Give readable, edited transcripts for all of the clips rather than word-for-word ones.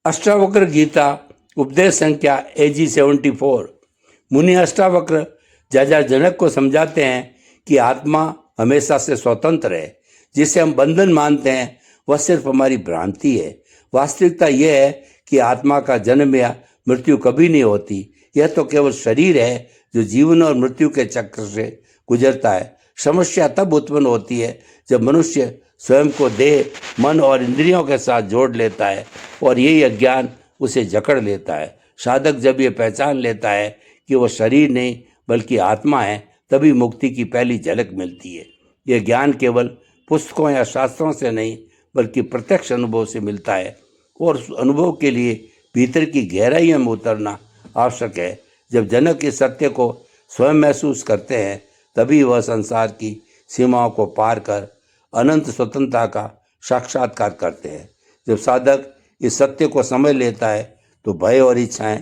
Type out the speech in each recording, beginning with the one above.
अष्टावक्र गीता उपदेश संख्या AG 74। मुनि अष्टावक्र राजा जनक को समझाते हैं कि आत्मा हमेशा से स्वतंत्र है। जिसे हम बंधन मानते हैं वह सिर्फ हमारी भ्रांति है। वास्तविकता यह है कि आत्मा का जन्म या मृत्यु कभी नहीं होती। यह तो केवल शरीर है जो जीवन और मृत्यु के चक्र से गुजरता है। समस्या तब उत्पन्न होती है जब मनुष्य स्वयं को देह, मन और इंद्रियों के साथ जोड़ लेता है और यही अज्ञान उसे जकड़ लेता है। साधक जब ये पहचान लेता है कि वह शरीर नहीं बल्कि आत्मा है, तभी मुक्ति की पहली झलक मिलती है। यह ज्ञान केवल पुस्तकों या शास्त्रों से नहीं बल्कि प्रत्यक्ष अनुभव से मिलता है और उस अनुभव के लिए भीतर की गहराइयों में उतरना आवश्यक है। जब जनक इस सत्य को स्वयं महसूस करते हैं तभी वह संसार की सीमाओं को पार कर अनंत स्वतंत्रता का साक्षात्कार करते हैं। जब साधक इस सत्य को समझ लेता है तो भय और इच्छाएं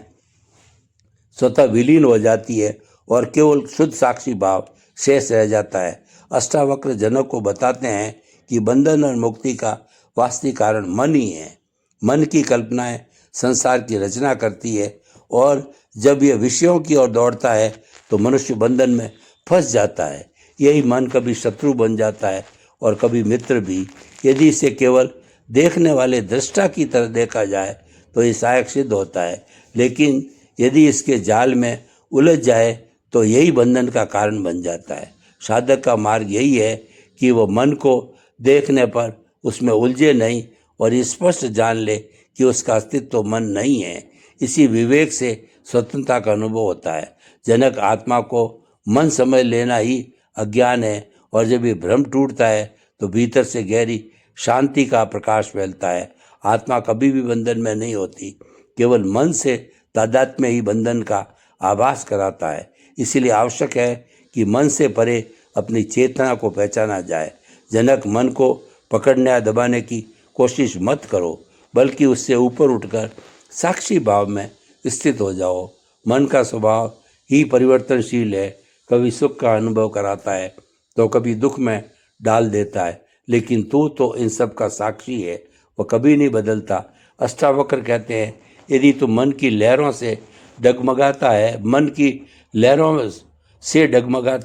स्वतः विलीन हो जाती है और केवल शुद्ध साक्षी भाव शेष रह जाता है। अष्टावक्र जनक को बताते हैं कि बंधन और मुक्ति का वास्तविक कारण मन ही है। मन की कल्पनाएं संसार की रचना करती है और जब यह विषयों की ओर दौड़ता है तो मनुष्य बंधन में फंस जाता है। यही मन कभी शत्रु बन जाता है और कभी मित्र भी। यदि इसे केवल देखने वाले दृष्टा की तरह देखा जाए तो ये सहायक सिद्ध होता है, लेकिन यदि इसके जाल में उलझ जाए तो यही बंधन का कारण बन जाता है। साधक का मार्ग यही है कि वह मन को देखने पर उसमें उलझे नहीं और स्पष्ट जान ले कि उसका अस्तित्व मन नहीं है। इसी विवेक से स्वतंत्रता का अनुभव होता है। जनक आत्मा को मन समझ लेना ही अज्ञान है और जब ये भ्रम टूटता है तो भीतर से गहरी शांति का प्रकाश फैलता है। आत्मा कभी भी बंधन में नहीं होती, केवल मन से तादात्म्य ही बंधन का आभास कराता है। इसीलिए आवश्यक है कि मन से परे अपनी चेतना को पहचाना जाए। जनक मन को पकड़ने या दबाने की कोशिश मत करो, बल्कि उससे ऊपर उठकर साक्षी भाव में स्थित हो जाओ। मन का स्वभाव ही परिवर्तनशील है। कभी सुख का अनुभव कराता है तो कभी दुख में डाल देता है, लेकिन तू तो इन सब का साक्षी है, वह कभी नहीं बदलता। अष्टावक्र कहते हैं, यदि तू मन की लहरों से डगमगाता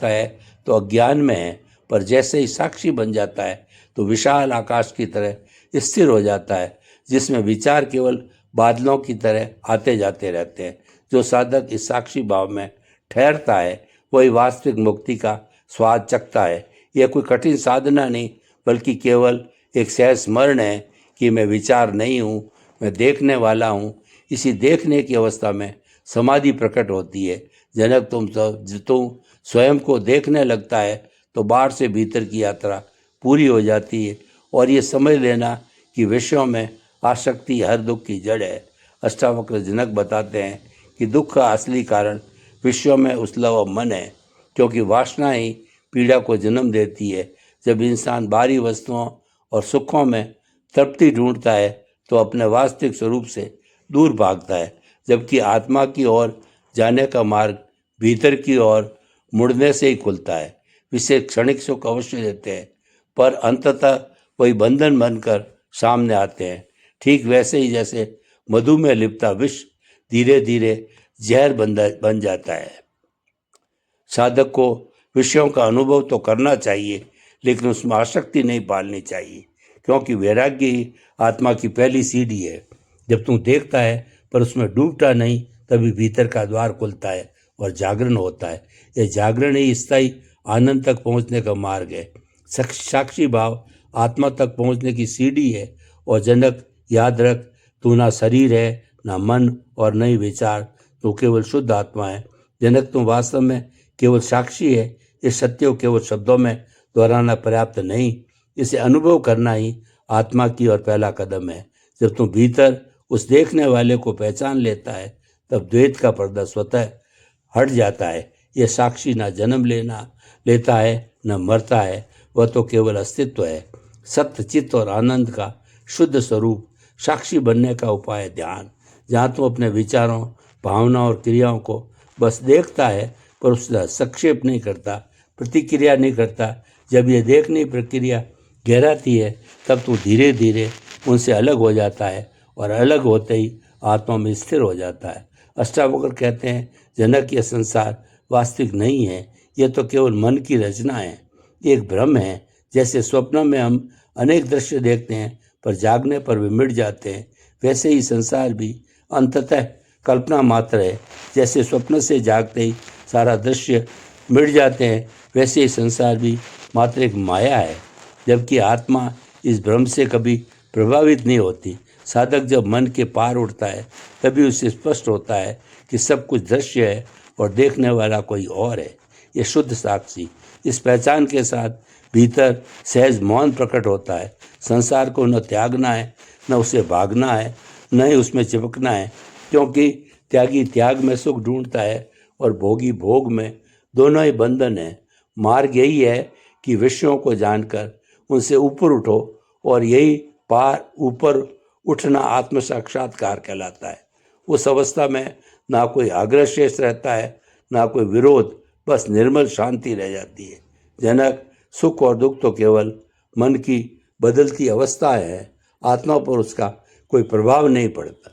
है तो अज्ञान में है, पर जैसे ही साक्षी बन जाता है तो विशाल आकाश की तरह स्थिर हो जाता है, जिसमें विचार केवल बादलों की तरह आते जाते रहते हैं। जो साधक इस साक्षी भाव में ठहरता है वही वास्तविक मुक्ति का स्वाद चखता है। यह कोई कठिन साधना नहीं बल्कि केवल एक सहज स्मरण है कि मैं विचार नहीं हूँ, मैं देखने वाला हूँ। इसी देखने की अवस्था में समाधि प्रकट होती है। जनक तुम स्वयं को देखने लगता है तो बाहर से भीतर की यात्रा पूरी हो जाती है और ये समझ लेना कि विषयों में आसक्ति हर दुख की जड़ है। अष्टावक्र जनक बताते हैं कि दुख का असली कारण विषयों में उछला हुआ मन है, क्योंकि वासना ही पीड़ा को जन्म देती है। जब इंसान बाहरी वस्तुओं और सुखों में तृप्ति ढूंढता है तो अपने वास्तविक स्वरूप से दूर भागता है, जबकि आत्मा की ओर जाने का मार्ग भीतर की ओर मुड़ने से ही खुलता है। विषय क्षणिक सुख अवश्य देते हैं, पर अंततः वही बंधन बनकर सामने आते हैं। ठीक वैसे ही जैसे मधु में लिपटा विष धीरे धीरे जहर बन जाता है। साधक को विषयों का अनुभव तो करना चाहिए, लेकिन उसमें आसक्ति नहीं पालनी चाहिए, क्योंकि वैराग्य ही आत्मा की पहली सीढ़ी है। जब तू देखता है पर उसमें डूबता नहीं, तभी भीतर का द्वार खुलता है और जागरण होता है। यह जागरण ही स्थायी आनंद तक पहुंचने का मार्ग है। साक्षी भाव आत्मा तक पहुंचने की सीढ़ी है। और जनक याद रख, तू ना शरीर है, ना मन और न ही विचार, तू केवल शुद्ध आत्मा है। जनक तू वास्तव में केवल साक्षी है। इस सत्य को केवल शब्दों में दोहराना पर्याप्त नहीं, इसे अनुभव करना ही आत्मा की ओर पहला कदम है। जब तू भीतर उस देखने वाले को पहचान लेता है तब द्वैत का पर्दा स्वतः हट जाता है। यह साक्षी ना जन्म लेता है न मरता है, वह तो केवल अस्तित्व है। सत्य, चित्त और आनंद का शुद्ध स्वरूप साक्षी बनने का उपाय है ध्यान। जहाँ तू अपने विचारों, भावनाओं और क्रियाओं को बस देखता है पर उसका संक्षेप नहीं करता, प्रतिक्रिया नहीं करता। जब यह देखने की प्रक्रिया गहराती है तब तू धीरे धीरे उनसे अलग हो जाता है और अलग होते ही आत्मा में स्थिर हो जाता है। अष्टावक्र कहते हैं, जनक, यह संसार वास्तविक नहीं है, यह तो केवल मन की रचना है, एक भ्रम है। जैसे स्वप्न में हम अनेक दृश्य देखते हैं पर जागने पर वे मिट जाते हैं, वैसे ही संसार भी अंततः कल्पना मात्र है। जैसे स्वप्न से जागते ही सारा दृश्य मिट जाते हैं, वैसे ही संसार भी मात्र एक माया है, जबकि आत्मा इस भ्रम से कभी प्रभावित नहीं होती। साधक जब मन के पार उठता है तभी उसे स्पष्ट होता है कि सब कुछ दृश्य है और देखने वाला कोई और है। ये शुद्ध साक्षी इस पहचान के साथ भीतर सहज मौन प्रकट होता है। संसार को न त्यागना है, न उसे भागना है, न ही उसमें चिपकना है, क्योंकि त्यागी त्याग में सुख ढूंढता है और भोगी भोग में। दोनों ही बंधन है। मार्ग यही है कि विषयों को जानकर उनसे ऊपर उठो, और यही पार ऊपर उठना आत्म साक्षात्कार कहलाता है। उस अवस्था में ना कोई आग्रह शेष रहता है, ना कोई विरोध, बस निर्मल शांति रह जाती है। जनक, सुख और दुख तो केवल मन की बदलती अवस्था है, आत्मा पर उसका कोई प्रभाव नहीं पड़ता।